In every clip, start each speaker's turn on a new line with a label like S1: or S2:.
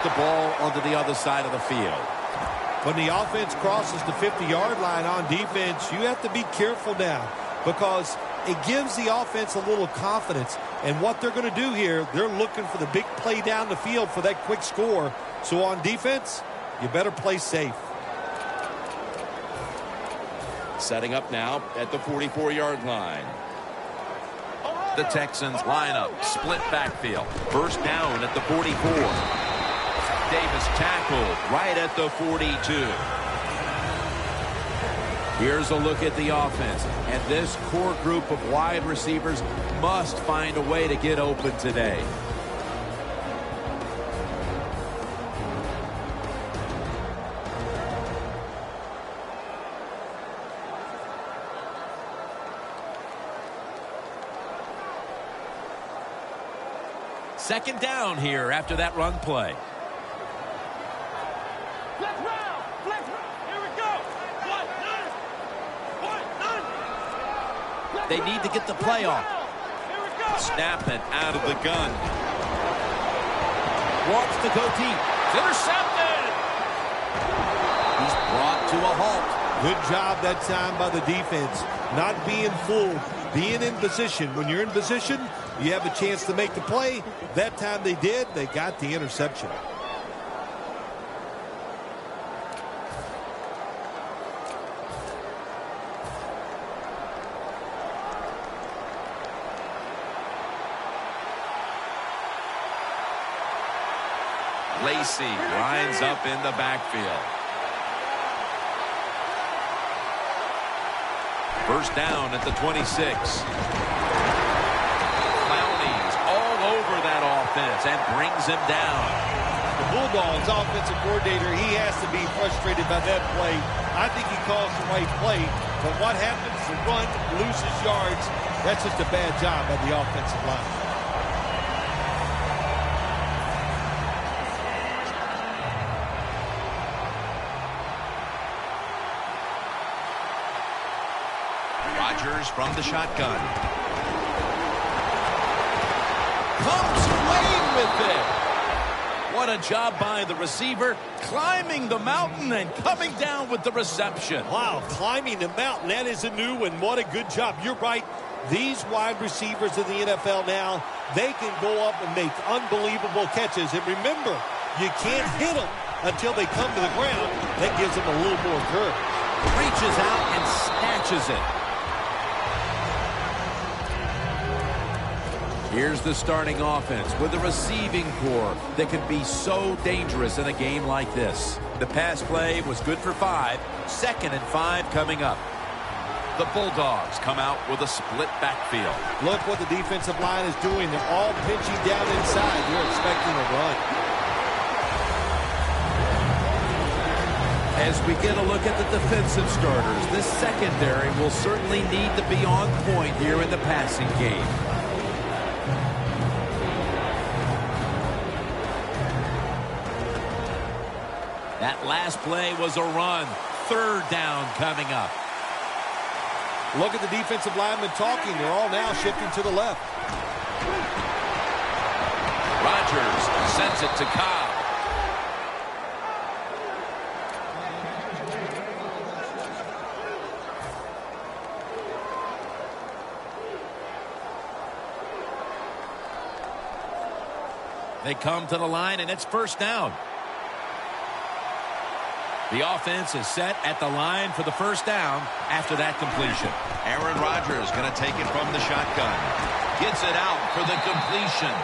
S1: The ball onto the other side of the field.
S2: When the offense crosses the 50-yard line on defense, you have to be careful now because it gives the offense a little confidence. And what they're going to do here, they're looking for the big play down the field for that quick score. So on defense, you better play safe.
S1: Setting up now at the 44-yard line. The Texans line up, split backfield. First down at the 44. Davis tackled right at the 42. Here's a look at the offense. And this core group of wide receivers must find a way to get open today. Second down here after that run play. They need to get the play off. Snap it out of the gun. Wants to go deep. It's intercepted. He's brought to a halt.
S2: Good job that time by the defense. Not being fooled. Being in position. When you're in position, you have a chance to make the play. That time they did. They got the interception.
S1: Lacey lines up in the backfield. First down at the 26. Clowney's all over that offense and brings him down.
S2: The Bulldogs offensive coordinator, he has to be frustrated by that play. I think he calls the right play, but what happens? The run loses yards. That's just a bad job by the offensive line.
S1: From the shotgun. Comes away with it. What a job by the receiver, climbing the mountain and coming down with the reception.
S2: Wow, climbing the mountain. That is a new one. What a good job. You're right. These wide receivers in the NFL now, they can go up and make unbelievable catches. And remember, you can't hit them until they come to the ground. That gives them a little more curve.
S1: Reaches out and snatches it. Here's the starting offense with a receiving core that can be so dangerous in a game like this. The pass play was good for 5. 2nd and 5 coming up. The Bulldogs come out with a split backfield.
S2: Look what the defensive line is doing. They're all pinching down inside. You're expecting a run.
S1: As we get a look at the defensive starters, this secondary will certainly need to be on point here in the passing game. That last play was a run. 3rd down coming up.
S2: Look at the defensive linemen talking. They're all now shifting to the left.
S1: Rodgers sends it to Cobb. They come to the line, and it's first down. The offense is set at the line for the first down after that completion. Aaron Rodgers going to take it from the shotgun. Gets it out for the completion.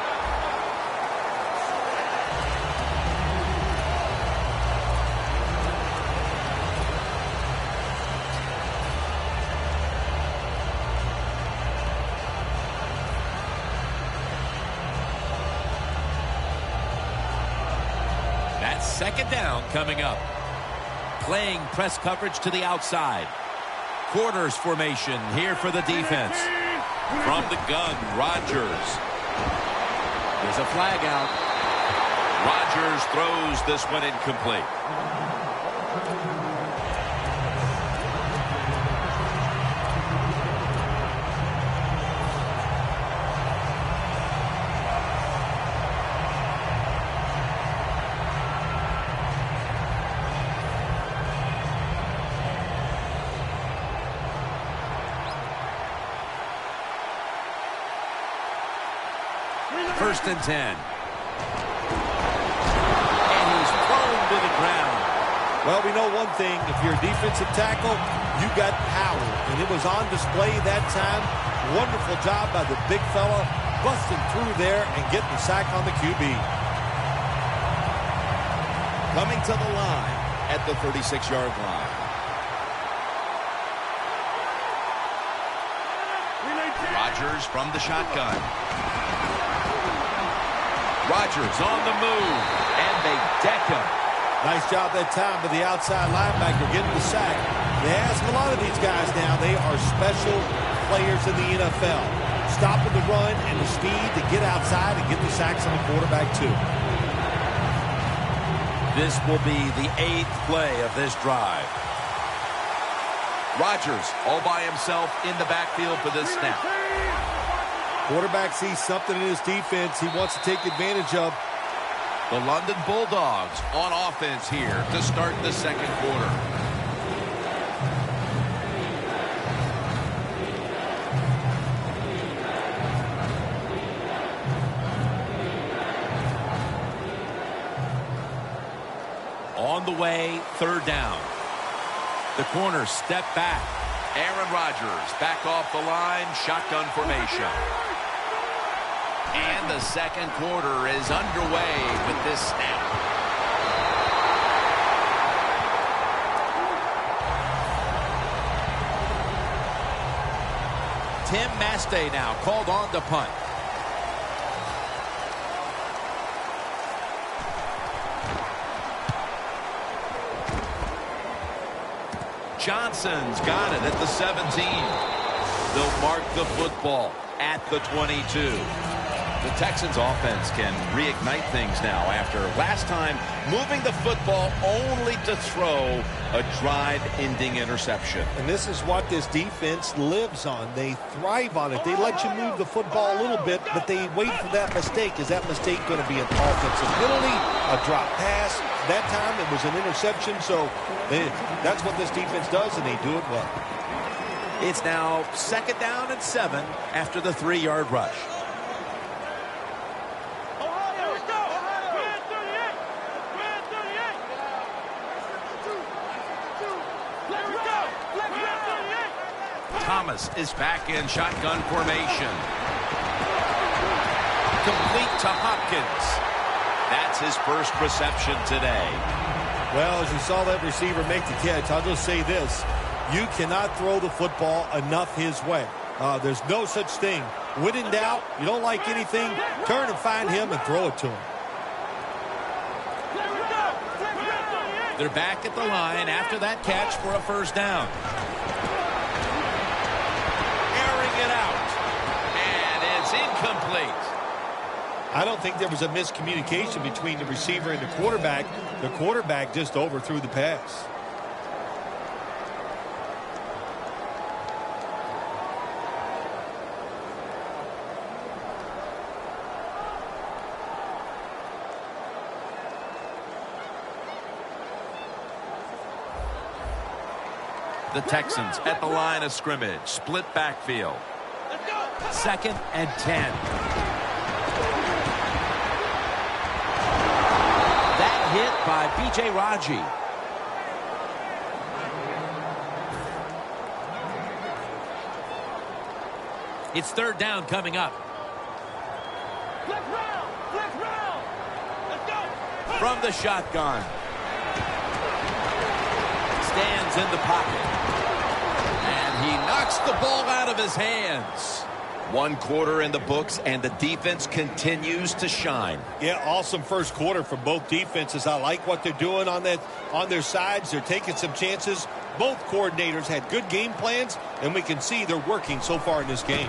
S1: That's 2nd down coming up. Playing press coverage to the outside. Quarters formation here for the defense. From the gun, Rodgers. There's a flag out. Rodgers throws this one incomplete. First and 10. And he's thrown to the ground.
S2: Well, we know one thing. If you're a defensive tackle, you got power. And it was on display that time. Wonderful job by the big fella, busting through there and getting the sack on the QB.
S1: Coming to the line at the 36-yard line. Rodgers from the shotgun. Rodgers on the move, and they deck him.
S2: Nice job that time by the outside linebacker getting the sack. They ask a lot of these guys now. They are special players in the NFL. Stopping the run and the speed to get outside and get the sacks on the quarterback too.
S1: This will be the 8th play of this drive. Rodgers all by himself in the backfield for this snap.
S2: Quarterback sees something in his defense he wants to take advantage of.
S1: The London Bulldogs on offense here to start the second quarter. On the way, third down. The corners step back. Aaron Rodgers back off the line, shotgun formation. And the second quarter is underway with this snap. Tim Mastay now called on to punt. Johnson's got it at the 17. They'll mark the football at the 22. The Texans offense can reignite things now after last time moving the football only to throw a drive-ending interception.
S2: And this is what this defense lives on. They thrive on it. They let you move the football a little bit, but they wait for that mistake. Is that mistake going to be an offensive penalty, a drop pass? That time it was an interception, so that's what this defense does, and they do it well.
S1: It's now second down and 7 after the 3-yard rush. Thomas is back in shotgun formation. Complete to Hopkins. That's his first reception today.
S2: Well, as you saw that receiver make the catch, I'll just say this. You cannot throw the football enough his way. There's no such thing. When in doubt, you don't like anything, turn and find him and throw it to him.
S1: They're back at the line after that catch for a first down. Airing it out. And it's incomplete.
S2: I don't think there was a miscommunication between the receiver and the quarterback. The quarterback just overthrew the pass.
S1: The Texans at the line of scrimmage. Split backfield. Second and 10. That hit by B.J. Raji. It's third down coming up. From the shotgun. Stands in the pocket. And he knocks the ball out of his hands. One quarter in the books, and the defense continues to shine.
S2: Yeah, awesome first quarter for both defenses. I like what they're doing on their sides. They're taking some chances. Both coordinators had good game plans, and we can see they're working so far in this game.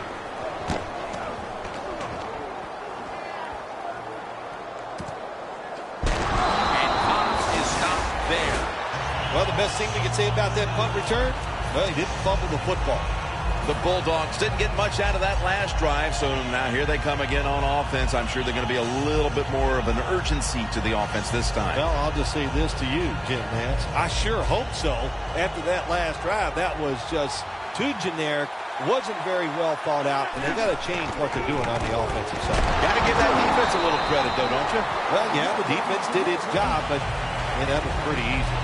S1: And Cox is stopped there.
S2: Well, the best thing we can say about that punt return, well, he didn't fumble the football.
S1: The Bulldogs didn't get much out of that last drive, so now here they come again on offense. I'm sure they're going to be a little bit more of an urgency to the offense this time.
S2: Well, I'll just say this to you, Jim Nance. I sure hope so. After that last drive, that was just too generic, wasn't very well thought out, and they've got to change what they're doing on the offensive side.
S1: Got to give that defense a little credit, though, don't you?
S2: Well, yeah, the defense did its job, but that was pretty easy.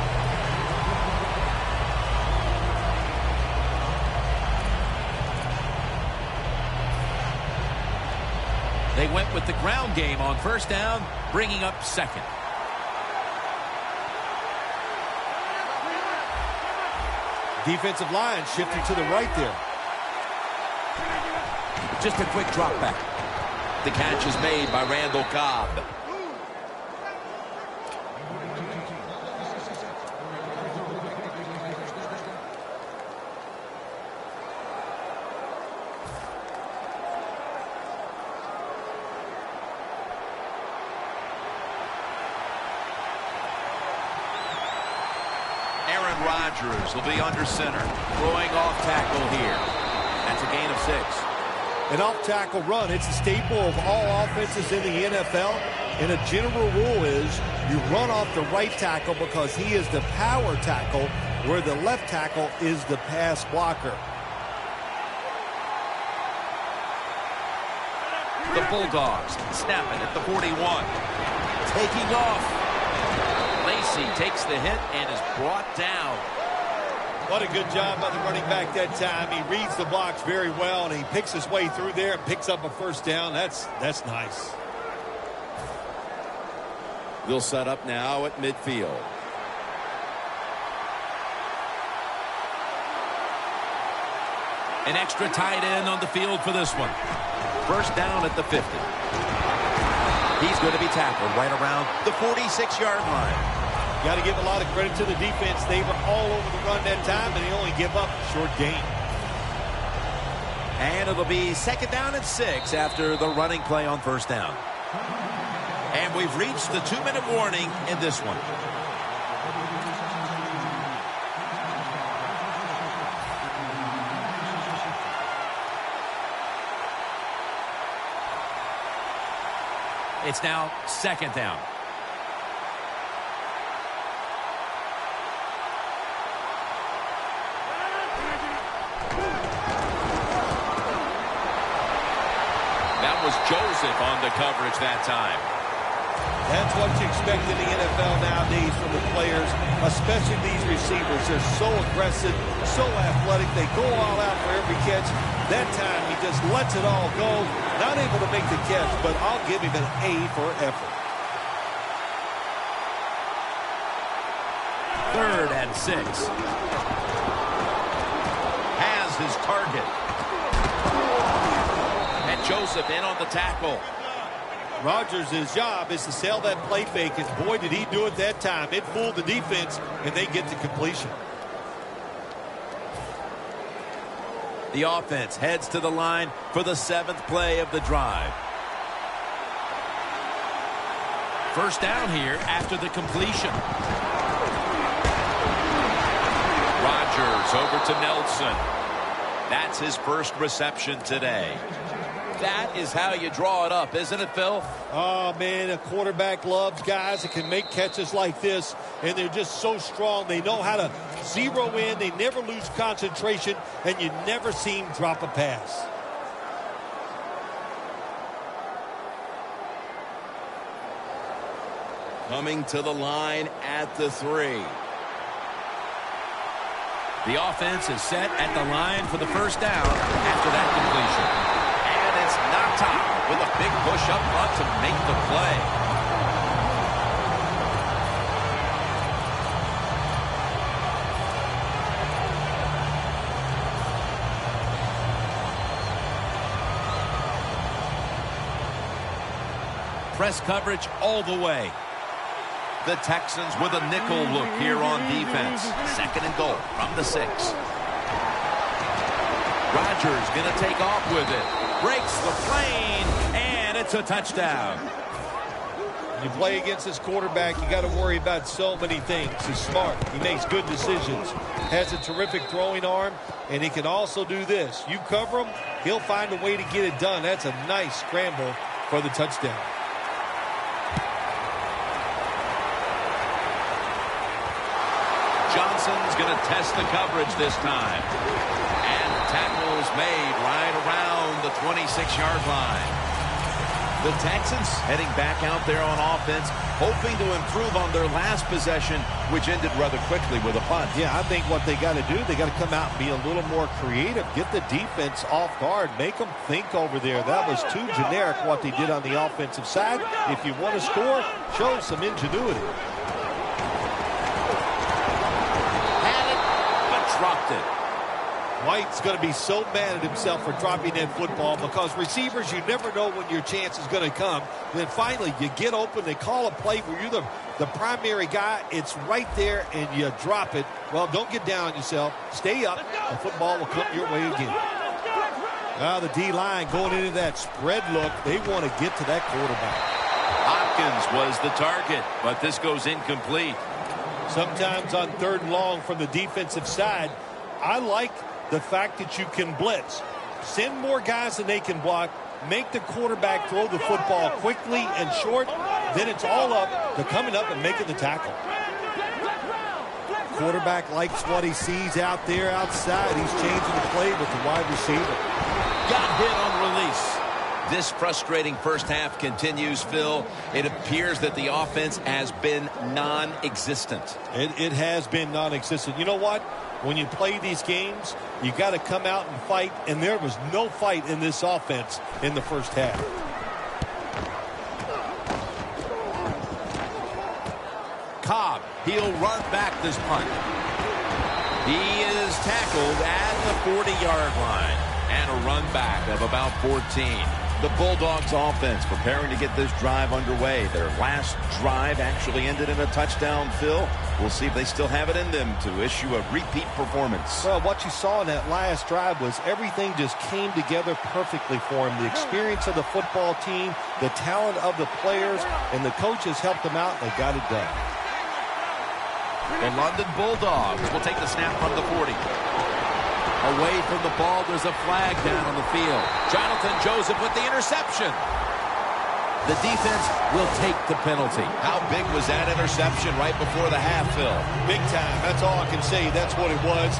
S1: They went with the ground game on first down, bringing up second.
S2: Defensive line shifting to the right there.
S1: Just a quick drop back. The catch is made by Randall Cobb. Rodgers will be under center, throwing off tackle here. That's a gain of 6.
S2: An off-tackle run, it's a staple of all offenses in the NFL. And a general rule is you run off the right tackle because he is the power tackle, where the left tackle is the pass blocker.
S1: The Bulldogs snapping at the 41. Taking off. Lacey takes the hit and is brought down.
S2: What a good job by the running back that time. He reads the blocks very well, and he picks his way through there and picks up a first down. That's nice.
S1: They'll set up now at midfield. An extra tight end on the field for this one. First down at the 50. He's going to be tackled right around the 46-yard line.
S2: Got to give a lot of credit to the defense. They were all over the run that time, and they only give up a short gain.
S1: And it'll be second down and 6 after the running play on first down. And we've reached the 2-minute warning in this one. It's now second down. That was Joseph on the coverage that time.
S2: That's what you expect in the NFL nowadays from the players, especially these receivers. They're so aggressive, so athletic. They go all out for every catch. That time he just lets it all go. Not able to make the catch, but I'll give him an A for effort.
S1: Third and 6. Has his target. And Joseph in on the tackle.
S2: Rodgers' job is to sell that play fake, and boy, did he do it that time. It fooled the defense, and they get the completion.
S1: The offense heads to the line for the 7th play of the drive. First down here after the completion. Rodgers over to Nelson. That's his first reception today. That is how you draw it up, isn't it, Phil?
S2: Oh, man, a quarterback loves guys that can make catches like this, and they're just so strong. They know how to zero in. They never lose concentration, and you never see him drop a pass.
S1: Coming to the line at the 3. The offense is set at the line for the first down after that completion. And it's knocked out with a big push up front to make the play. Press coverage all the way. The Texans with a nickel look here on defense. Second and goal from the 6. Rodgers going to take off with it. Breaks the plane, and it's a touchdown.
S2: You play against this quarterback, you got to worry about so many things. He's smart. He makes good decisions. Has a terrific throwing arm, and he can also do this. You cover him, he'll find a way to get it done. That's a nice scramble for the touchdown.
S1: Texans going to test the coverage this time. And tackles made right around the 26-yard line. The Texans heading back out there on offense, hoping to improve on their last possession, which ended rather quickly with a punt.
S2: Yeah, I think what they got to do, they got to come out and be a little more creative, get the defense off guard, make them think over there. That was too generic what they did on the offensive side. If you want to score, show some ingenuity.
S1: Had it, but dropped it.
S2: White's going to be so mad at himself for dropping that football because receivers, you never know when your chance is going to come. Then finally, you get open. They call a play where you're the primary guy. It's right there, and you drop it. Well, don't get down on yourself. Stay up. The football will come your way again. Now the D-line going into that spread look. They want to get to that quarterback.
S1: Hopkins was the target, but this goes incomplete.
S2: Sometimes on 3rd and long from the defensive side, I like the fact that you can blitz. Send more guys than they can block. Make the quarterback throw the football quickly and short. Then it's all up to coming up and making the tackle. Quarterback likes what he sees out there outside. He's changing the play with the wide receiver.
S1: Got hit on release. This frustrating first half continues, Phil. It appears that the offense has been non-existent.
S2: It has been non-existent. You know what? When you play these games, you got to come out and fight, and there was no fight in this offense in the first half.
S1: Cobb, he'll run back this punt. He is tackled at the 40-yard line, and a run back of about 14. The Bulldogs offense preparing to get this drive underway. Their last drive actually ended in a touchdown, Phil. We'll see if they still have it in them to issue a repeat performance.
S2: Well, what you saw in that last drive was everything just came together perfectly for him. The experience of the football team, the talent of the players, and the coaches helped them out, and they got it done.
S1: The London Bulldogs will take the snap from the 40. Away from the ball, there's a flag down on the field. Jonathan Joseph with the interception. The defense will take the penalty. How big was that interception right before the half, Phil?
S2: Big time. That's all I can say. That's what it was.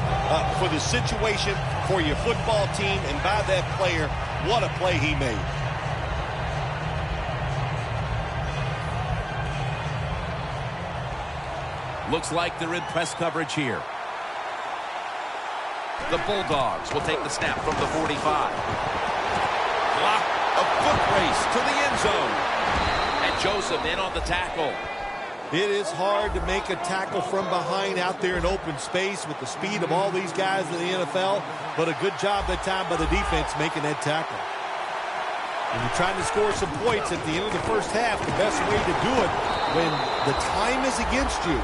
S2: For the situation, for your football team, and by that player, what a play he made.
S1: Looks like they're in press coverage here. The Bulldogs will take the snap from the 45. Block, a foot race to the end zone. And Joseph in on the tackle.
S2: It is hard to make a tackle from behind out there in open space with the speed of all these guys in the NFL, but a good job that time by the defense making that tackle. When you're trying to score some points at the end of the first half, the best way to do it when the time is against you,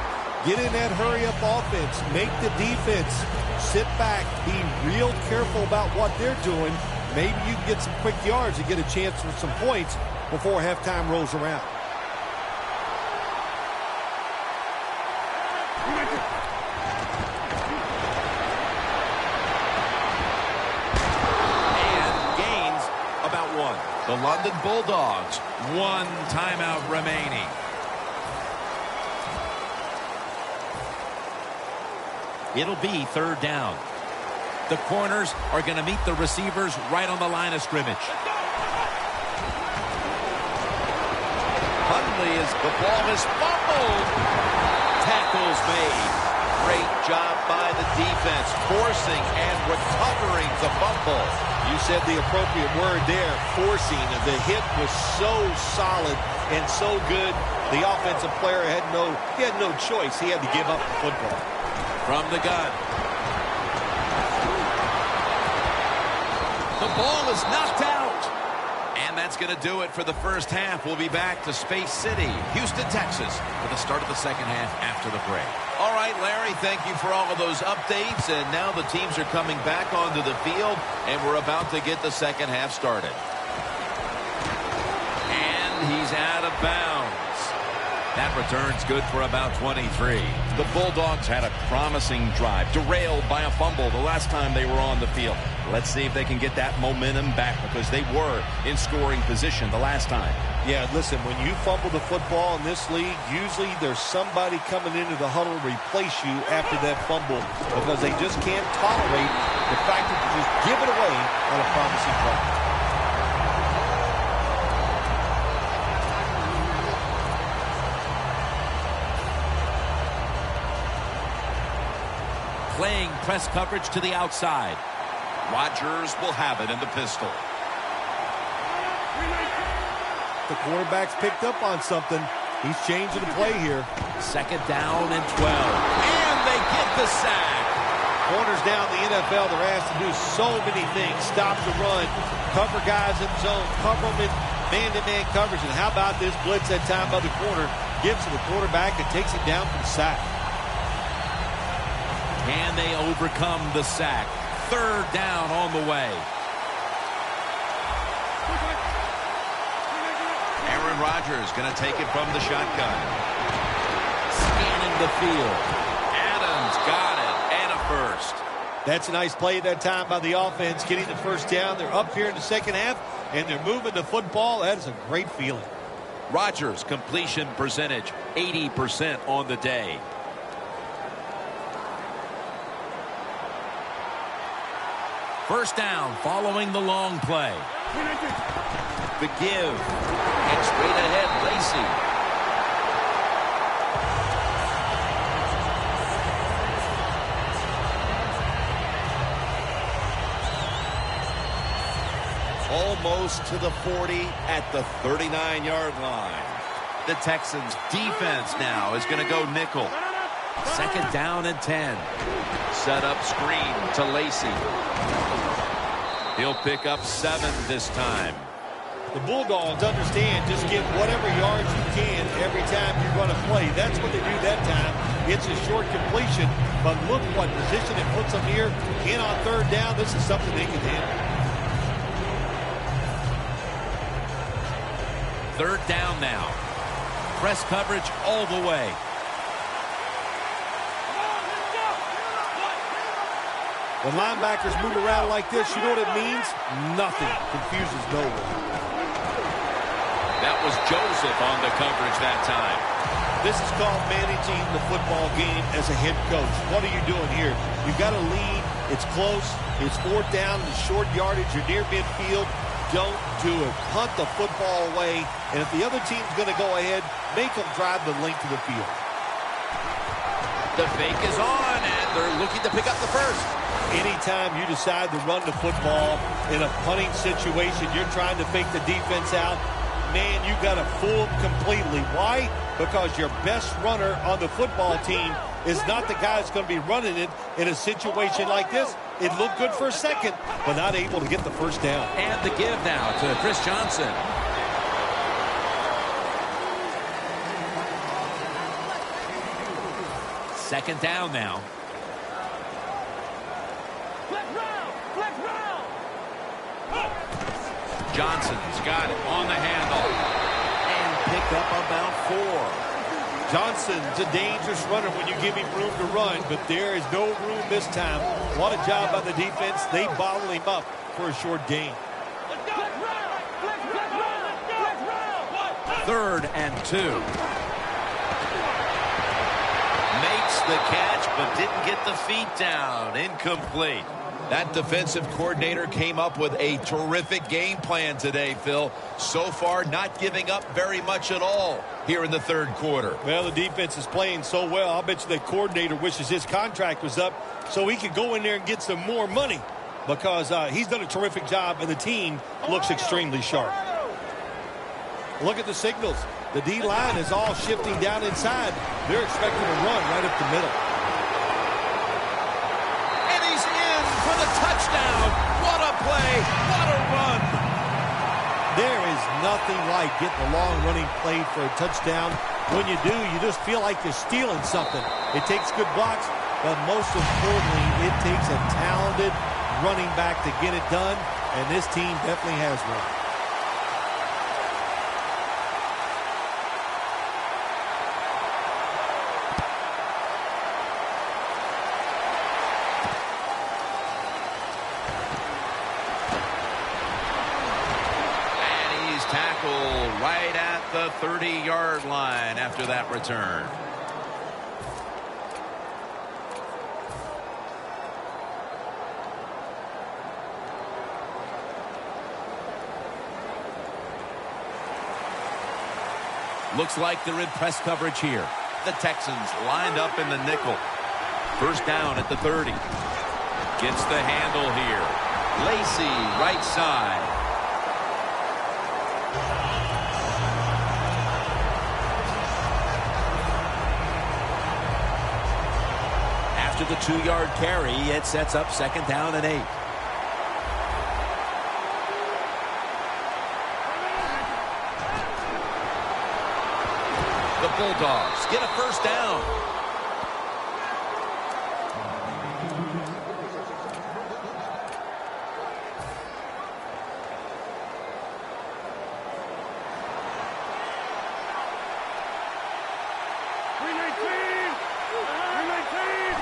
S2: get in that hurry-up offense, make the defense sit back, be real careful about what they're doing. Maybe you can get some quick yards and get a chance for some points before halftime rolls around.
S1: And gains about 1. The London Bulldogs, 1 timeout remaining. It'll be 3rd down. The corners are going to meet the receivers right on the line of scrimmage. Hundley is the ball is fumbled. Tackles made. Great job by the defense, forcing and recovering the fumble.
S2: You said the appropriate word there, forcing. The hit was so solid and so good. The offensive player had no choice. He had to give up the football.
S1: From the gun. The ball is knocked out. And that's going to do it for the first half. We'll be back to Space City, Houston, Texas, for the start of the second half after the break. All right, Larry, thank you for all of those updates. And now the teams are coming back onto the field, and we're about to get the second half started. And he's out of bounds. That return's good for about 23.
S3: The Bulldogs had a promising drive, derailed by a fumble the last time they were on the field. Let's see if they can get that momentum back, because they were in scoring position the last time.
S2: Yeah, listen, when you fumble the football in this league, usually there's somebody coming into the huddle to replace you after that fumble, because they just can't tolerate the fact that you just give it away on a promising play.
S1: Playing press coverage to the outside.
S3: Rodgers will have it in the pistol.
S2: The quarterback's picked up on something. He's changing the play here.
S1: Second down and 12. And they get the sack.
S2: Corners down the NFL, they're asked to do so many things. Stop the run, cover guys in zone, cover them in man-to-man coverage. And how about this blitz that time by the corner? Gives to the quarterback and takes it down for the sack.
S1: And they overcome the sack. Third down on the way.
S3: Aaron Rodgers going to take it from the shotgun.
S1: Scanning the field.
S3: Adams got it, and a first.
S2: That's a nice play that time by the offense, getting the first down. They're up here in the second half, and they're moving the football. That is a great feeling.
S1: Rodgers' completion percentage, 80% on the day. First down following the long play. The give. And straight ahead, Lacy.
S3: Almost to the 40 at the 39-yard line.
S1: The Texans' defense now is going to go nickel. Second down and 10.
S3: Set up screen to Lacy.
S1: He'll pick up 7 this time.
S2: The Bulldogs understand just get whatever yards you can every time you run a play. That's what they do that time. It's a short completion, but look what position it puts them here. In on third down, this is something they can handle.
S1: Third down now. Press coverage all the way.
S2: When linebackers move around like this, you know what it means? Nothing. Confuses no one.
S1: That was Joseph on the coverage that time.
S2: This is called managing the football game as a head coach. What are you doing here? You've got a lead. It's close. It's fourth down. It's short yardage. You're near midfield. Don't do it. Punt the football away. And if the other team's going to go ahead, make them drive the length of the field.
S1: The fake is on, and they're looking to pick up the first.
S2: Anytime you decide to run the football in a punting situation, you're trying to fake the defense out, man, you got to fool them completely. Why? Because your best runner on the football team is not the guy that's going to be running it in a situation like this. It looked good for a second, but not able to get the first down.
S1: And the give now to Chris Johnson. Second down now. Johnson's got it on the handle. And picked up about 4.
S2: Johnson's a dangerous runner when you give him room to run, but there is no room this time. What a job by the defense. They bottle him up for a short gain.
S1: Third and 2. Makes the catch, but didn't get the feet down. Incomplete.
S3: That defensive coordinator came up with a terrific game plan today, Phil. So far, not giving up very much at all here in the third quarter.
S2: Well, the defense is playing so well. I'll bet you the coordinator wishes his contract was up so he could go in there and get some more money, because he's done a terrific job, and the team looks extremely sharp. Look at the signals. The D-line is all shifting down inside. They're expecting to run right up the middle.
S1: Touchdown. What a play. What a run.
S2: There is nothing like getting a long running play for a touchdown. When you do, you just feel like you're stealing something. It takes good blocks, but most importantly, it takes a talented running back to get it done, and this team definitely has one.
S3: the 30-yard line after that return.
S1: Looks like they're in press coverage here.
S3: The Texans lined up in the nickel. First down at the 30. Gets the handle here. Lacy, right side.
S1: After the 2-yard carry, it sets up second down and 8.
S3: The Bulldogs get a first down.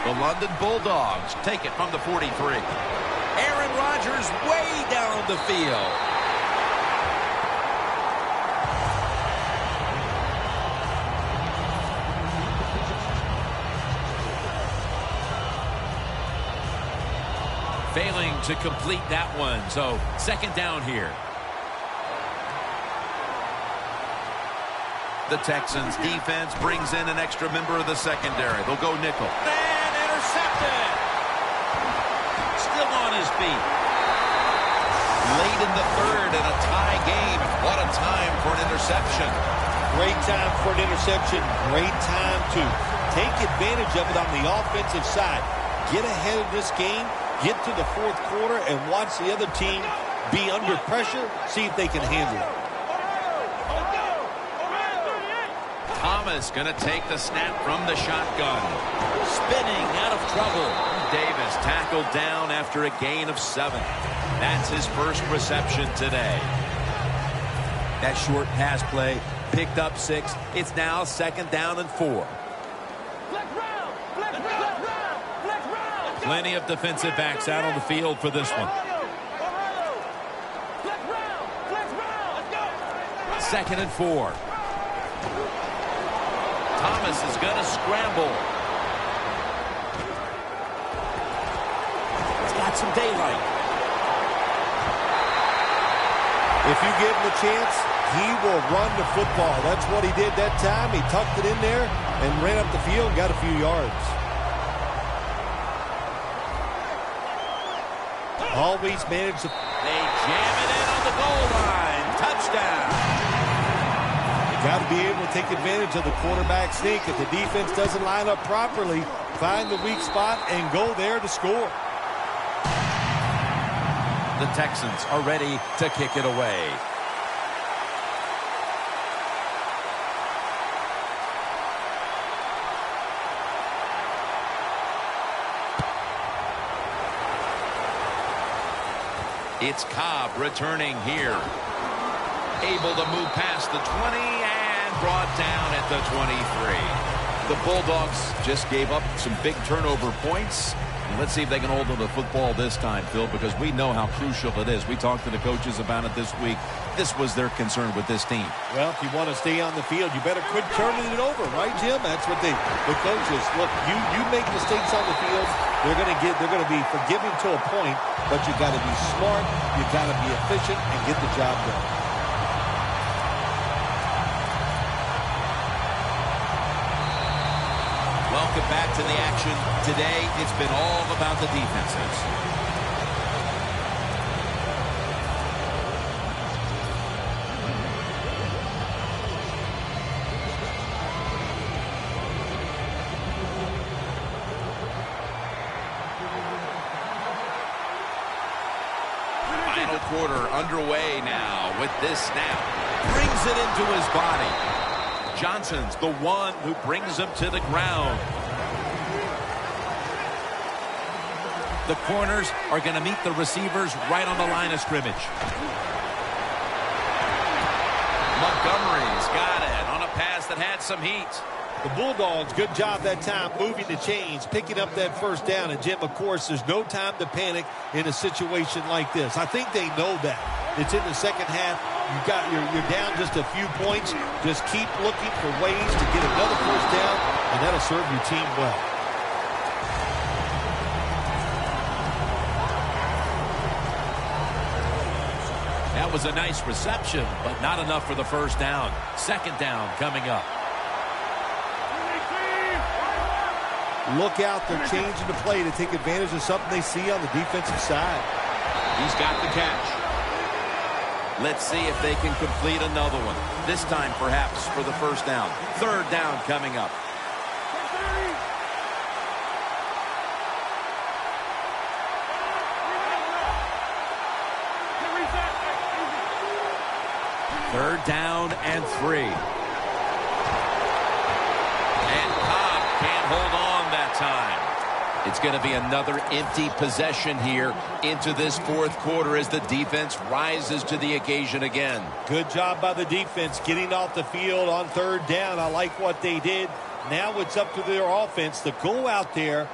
S3: The London Bulldogs take it from the 43.
S1: Aaron Rodgers way down the field. Failing to complete that one, so second down here.
S3: The Texans defense brings in an extra member of the secondary. They'll go nickel.
S1: And intercepted. Still on his feet.
S3: Late in the third in a tie game. What a time for an interception.
S2: Great time for an interception. Great time to take advantage of it on the offensive side. Get ahead of this game. Get to the fourth quarter and watch the other team be under pressure. See if they can handle it.
S3: Thomas going to take the snap from the shotgun.
S1: Spinning out of trouble.
S3: Davis tackled down after a gain of 7. That's his first reception today.
S1: That short pass play picked up 6. It's now second down and 4. Plenty of defensive backs out on the field for this one. Second and 4.
S3: Thomas is going to scramble.
S1: It's got some daylight.
S2: If you give him a chance, he will run the football. That's what he did that time. He tucked it in there and ran up the field and got a few yards. Always managed to...
S1: They jam it in on the goal line. Touchdown.
S2: You got to be able to take advantage of the quarterback sneak. If the defense doesn't line up properly, find the weak spot and go there to score.
S1: The Texans are ready to kick it away.
S3: It's Cobb returning here. Able to move past the 20 and brought down at the 23. The Bulldogs just gave up some big turnover points. And let's see if they can hold on to the football this time, Phil, because we know how crucial it is. We talked to the coaches about it this week. This was their concern with this team.
S2: Well, if you want to stay on the field, you better quit turning it over, right, Jim? That's what the coaches look. You make mistakes on the field, they're going to be forgiving to a point, but you got to be smart, you got to be efficient, and get the job done.
S1: Welcome back to the action. Today, it's been all about the defenses.
S3: Final quarter underway now with this snap.
S1: Brings it into his body.
S3: Johnson's the one who brings him to the ground.
S1: The corners are going to meet the receivers right on the line of scrimmage.
S3: Montgomery's got it on a pass that had some heat.
S2: The Bulldogs, good job that time moving the chains, picking up that first down. And, Jim, of course, there's no time to panic in a situation like this. I think they know that. It's in the second half. you're down just a few points. Just keep looking for ways to get another first down, and that'll serve your team well.
S1: That was a nice reception, but not enough for the first down. Second down coming up.
S2: Look out, they're changing the play to take advantage of something they see on the defensive side.
S3: He's got the catch.
S1: Let's see if they can complete another one. This time, perhaps, for the first down. Third down coming up. Third down and 3. And Cobb can't hold on that time. It's going to be another empty possession here into this fourth quarter as the defense rises to the occasion again.
S2: Good job by the defense getting off the field on third down. I like what they did. Now it's up to their offense to go out there,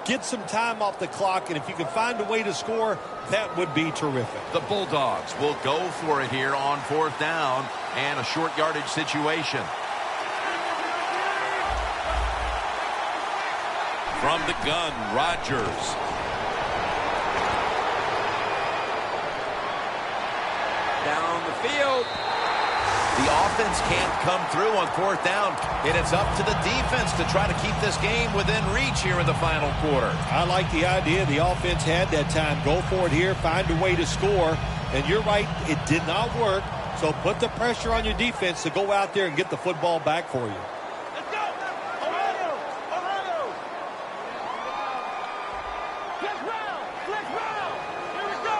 S2: get some time off the clock, and if you can find a way to score, that would be terrific.
S1: The Bulldogs will go for it here on fourth down and a short yardage situation. From the gun, Rodgers. Down the field. The offense can't come through on fourth down, and it's up to the defense to try to keep this game within reach here in the final quarter.
S2: I like the idea. The offense had that time. Go for it here. Find a way to score. And you're right, it did not work. So put the pressure on your defense to go out there and get the football back for you.
S4: Let's go! Ohio! Ohio! Flex round! Flex round! Here we go!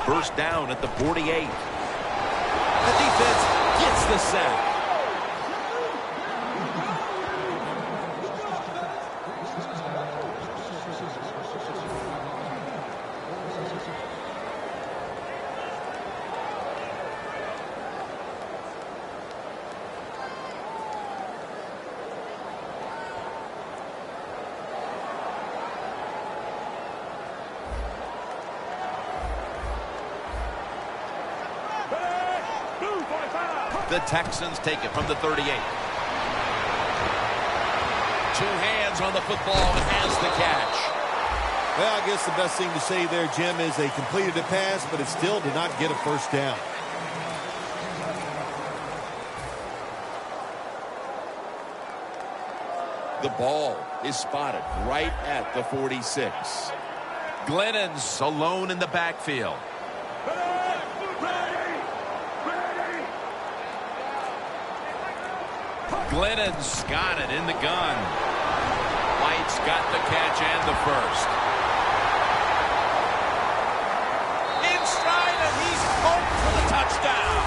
S1: First down at the 48. The defense gets the sack. The Texans take it from the 38. 2 hands on the football and has the catch.
S2: Well, I guess the best thing to say there, Jim, is they completed a pass, but it still did not get a first down.
S1: The ball is spotted right at the 46. Glennon's alone in the backfield. Glennon's got it in the gun. White's got the catch and the first. In stride, and he's home for the touchdown.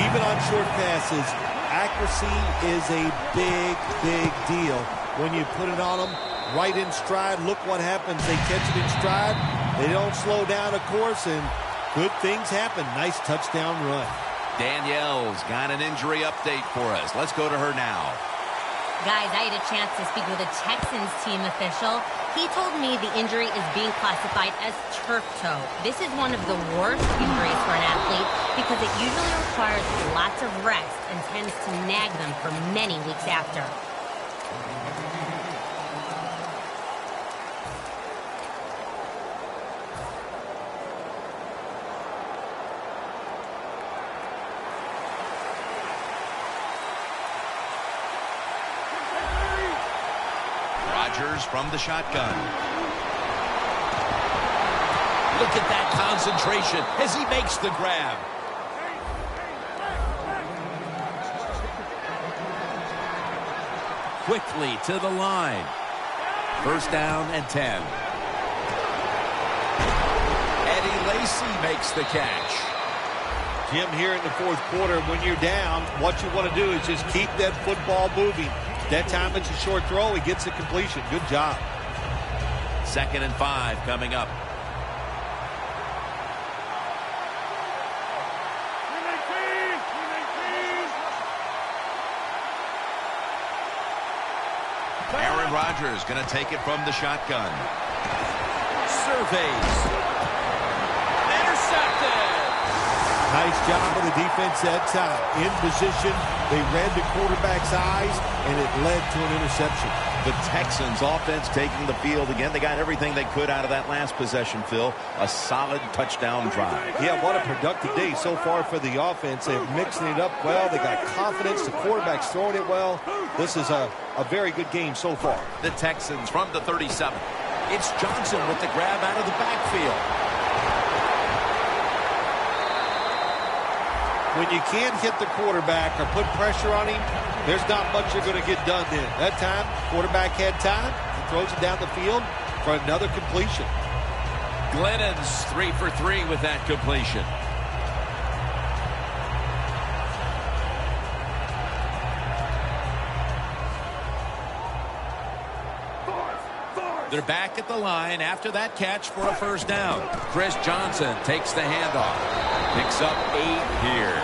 S2: Even on short passes, accuracy is a big, big deal. When you put it on them right in stride, look what happens. They catch it in stride. They don't slow down, of course, and good things happen. Nice touchdown run.
S1: Danielle's got an injury update for us. Let's go to her now.
S5: Guys, I had a chance to speak with a Texans team official. He told me the injury is being classified as turf toe. This is one of the worst injuries for an athlete because it usually requires lots of rest and tends to nag them for many weeks after.
S1: From the shotgun. Look at that concentration as he makes the grab. Quickly to the line. First down and 10. Eddie Lacy makes the catch.
S2: Jim, here in the fourth quarter, when you're down, what you want to do is just keep that football moving. That time it's a short throw. He gets the completion. Good job.
S1: Second and 5 coming up. Aaron Rodgers going to take it from the shotgun. Surveys. Intercepted.
S2: Nice job of the defense that time. In position, they read the quarterback's eyes, and it led to an interception.
S3: The Texans offense taking the field again. They got everything they could out of that last possession, Phil. A solid touchdown drive.
S2: Yeah, what a productive day so far for the offense. They're mixing it up well. They got confidence. The quarterback's throwing it well. This is a very good game so far.
S1: The Texans from the 37. It's Johnson with the grab out of the backfield.
S2: When you can't hit the quarterback or put pressure on him, there's not much you're going to get done then. That time, quarterback had time. He throws it down the field for another completion.
S1: Glennon's 3 for 3 with that completion. They're back at the line after that catch for a first down. Chris Johnson takes the handoff. Picks up 8 here.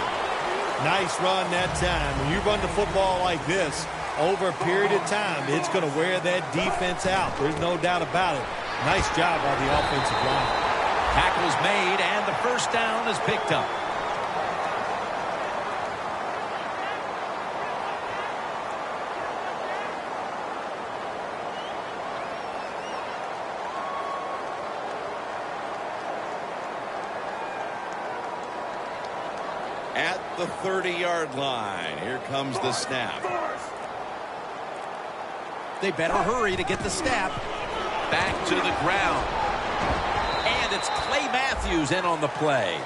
S2: Nice run that time. When you run the football like this, over a period of time, it's going to wear that defense out. There's no doubt about it. Nice job by the offensive line.
S1: Tackle's made, and the first down is picked up.
S3: At the 30-yard line, here comes the snap.
S1: They better hurry to get the snap. Back to the ground. And it's Clay Matthews in on the play.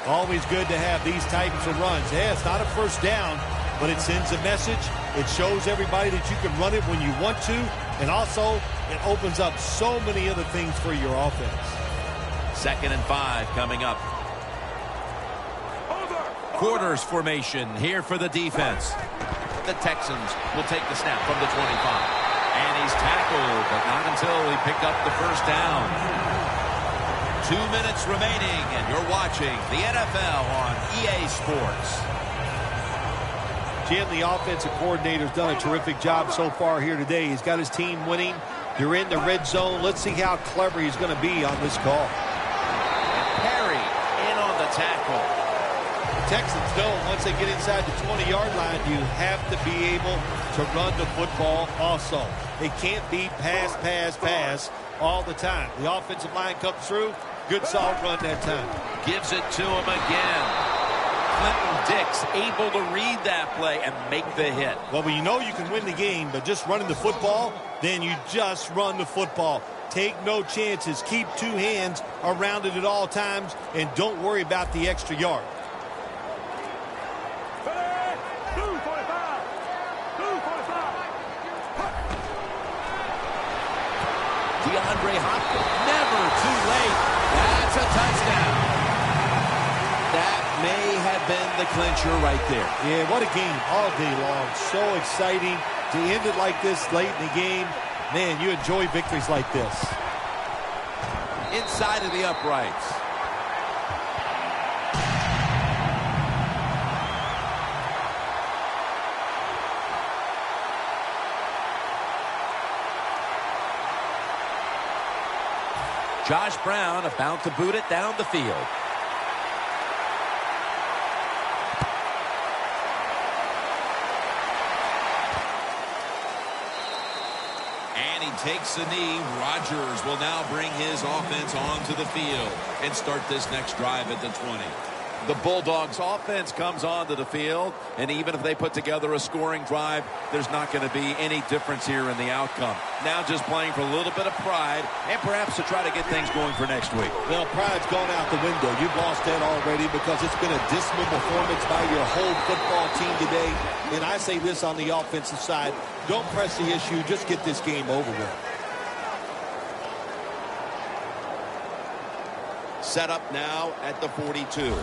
S2: Always good to have these types of runs. Yeah, it's not a first down, but it sends a message. It shows everybody that you can run it when you want to. And also, it opens up so many other things for your offense.
S1: 2nd and 5 coming up. Quarters formation here for the defense. The Texans will take the snap from the 25. And he's tackled, but not until he picked up the first down. 2 minutes remaining, and you're watching the NFL on EA Sports.
S2: Jim, the offensive coordinator's done a terrific job so far here today. He's got his team winning. They're in the red zone. Let's see how clever he's going to be on this call.
S1: And Perry in on the tackle.
S2: Texans know once they get inside the 20-yard line, you have to be able to run the football also. It can't be pass, pass, pass all the time. The offensive line comes through. Good solid run that time.
S1: Gives it to him again. Clinton Dix able to read that play and make the hit.
S2: Well, when you know you can win the game, but just running the football, then you just run the football. Take no chances. Keep 2 hands around it at all times, and don't worry about the extra yard.
S1: DeAndre Hopkins, never too late. That's a touchdown. That may have been the clincher right there.
S2: Yeah, what a game all day long. So exciting to end it like this late in the game. Man, you enjoy victories like this.
S1: Inside of the uprights. Josh Brown about to boot it down the field. And he takes a knee. Rodgers will now bring his offense onto the field and start this next drive at the 20. The Bulldogs offense comes onto the field, and even if they put together a scoring drive, there's not going to be any difference here in the outcome. Now just playing for a little bit of pride and perhaps to try to get things going for next week.
S2: Well, pride's gone out the window. You've lost that already because it's been a dismal performance by your whole football team today. And I say this on the offensive side, don't press the issue, just get this game over with.
S3: Set up now at the 42.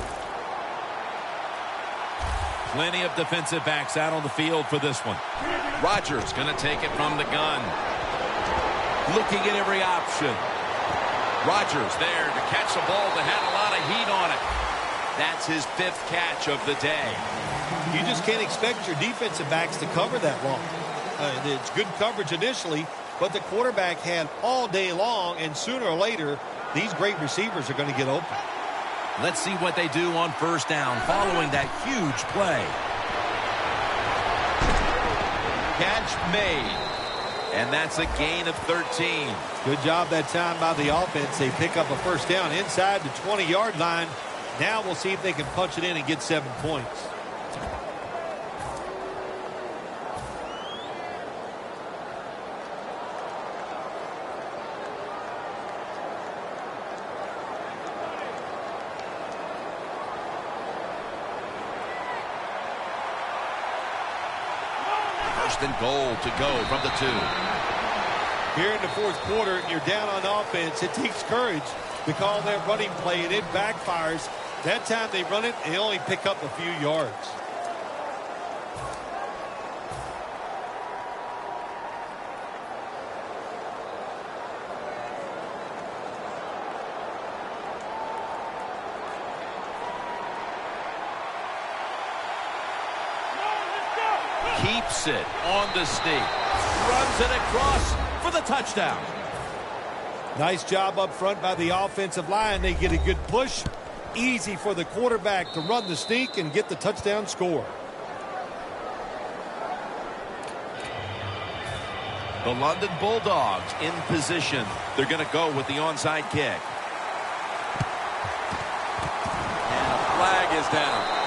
S1: Plenty of defensive backs out on the field for this one. Rodgers going to take it from the gun. Looking at every option. Rodgers there to catch a ball that had a lot of heat on it. That's his 5th catch of the day.
S2: You just can't expect your defensive backs to cover that long. It's good coverage initially, but the quarterback had all day long, and sooner or later, these great receivers are going to get open.
S1: Let's see what they do on first down following that huge play.
S3: Catch made. And that's a gain of 13.
S2: Good job that time by the offense. They pick up a first down inside the 20-yard line. Now we'll see if they can punch it in and get 7 points.
S3: First and goal to go from the 2.
S2: Here in the fourth quarter, you're down on offense. It takes courage to call that running play, and it backfires. That time they run it, they only pick up a few yards.
S1: Keeps it on the sneak. Runs it across for the touchdown.
S2: Nice job up front by the offensive line. They get a good push. Easy for the quarterback to run the sneak and get the touchdown score.
S1: The London Bulldogs in position. They're going to go with the onside kick. And a flag is down.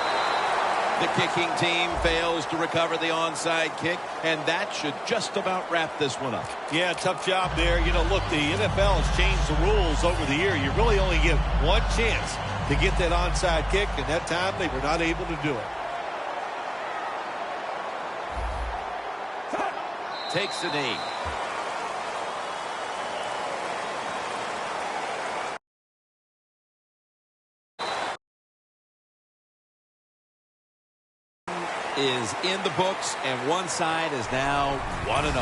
S1: The kicking team fails to recover the onside kick, and that should just about wrap this one up.
S2: Yeah, tough job there. You know, look, the NFL has changed the rules over the year. You really only get one chance to get that onside kick, and that time they were not able to do it.
S1: Takes a knee. Is in the books, and one side is now 1-0.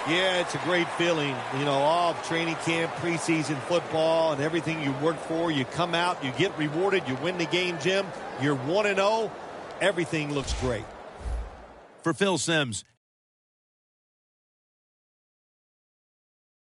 S2: Yeah, it's a great feeling. You know, all training camp, preseason football, and everything you work for, you come out, you get rewarded, you win the game, Jim. You're 1-0. Everything looks great.
S1: For Phil Simms,